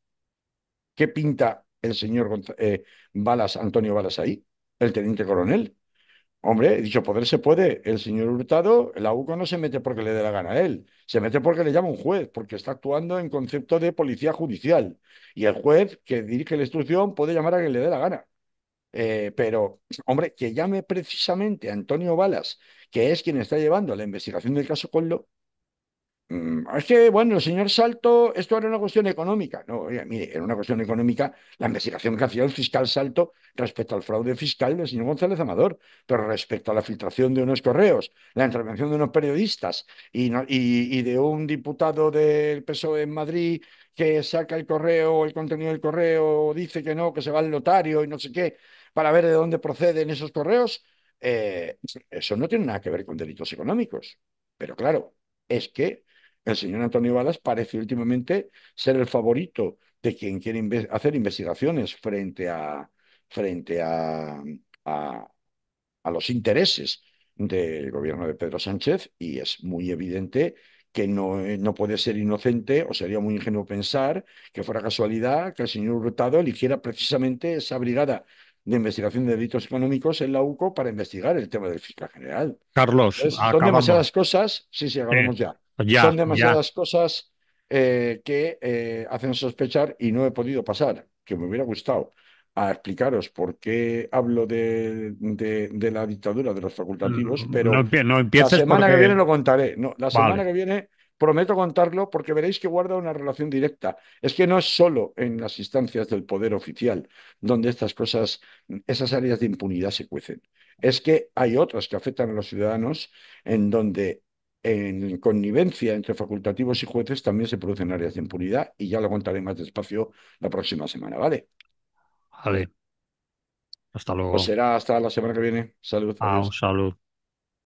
¿Qué pinta el señor Balas, Antonio Balas ahí? El teniente coronel. Hombre, dicho poder se puede. El señor Hurtado, la UCO no se mete porque le dé la gana a él. Se mete porque le llama un juez, porque está actuando en concepto de policía judicial. Y el juez que dirige la instrucción puede llamar a quien le dé la gana. Pero, hombre, que llame precisamente a Antonio Balas, que es quien está llevando la investigación del caso Collo, Es que, bueno, el señor Salto, esto era una cuestión económica. No, oye, mire, era una cuestión económica la investigación que hacía el fiscal Salto respecto al fraude fiscal del señor González Amador, pero respecto a la filtración de unos correos, la intervención de unos periodistas y de un diputado del PSOE en Madrid que saca el correo, el contenido del correo, dice que no, que se va al notario y no sé qué, para ver de dónde proceden esos correos, eh, eso no tiene nada que ver con delitos económicos. Pero claro, es que el señor Antonio Balas parece últimamente ser el favorito de quien quiere hacer investigaciones frente a, a los intereses del gobierno de Pedro Sánchez y es muy evidente que no puede ser inocente o sería muy ingenuo pensar que fuera casualidad que el señor Hurtado eligiera precisamente esa brigada de investigación de delitos económicos en la UCO para investigar el tema del fiscal general. Carlos, Entonces, son acabamos. demasiadas cosas, sí, sí, Sí, acabamos ya. Son ya, ya. demasiadas cosas que hacen sospechar y no he podido pasar, que me hubiera gustado, a explicaros por qué hablo de la dictadura de los facultativos, No, pero no la empieces semana que viene porque... lo contaré. No, la semana Vale. que viene prometo contarlo porque veréis que guarda una relación directa. Es que no es solo en las instancias del poder oficial donde estas cosas, esas áreas de impunidad se cuecen. Es que hay otras que afectan a los ciudadanos en donde en connivencia entre facultativos y jueces también se producen áreas de impunidad y ya lo contaré más despacio la próxima semana, ¿vale? Vale. Hasta Pues luego. será hasta la semana que viene. Salud, Ah, un adiós. saludo.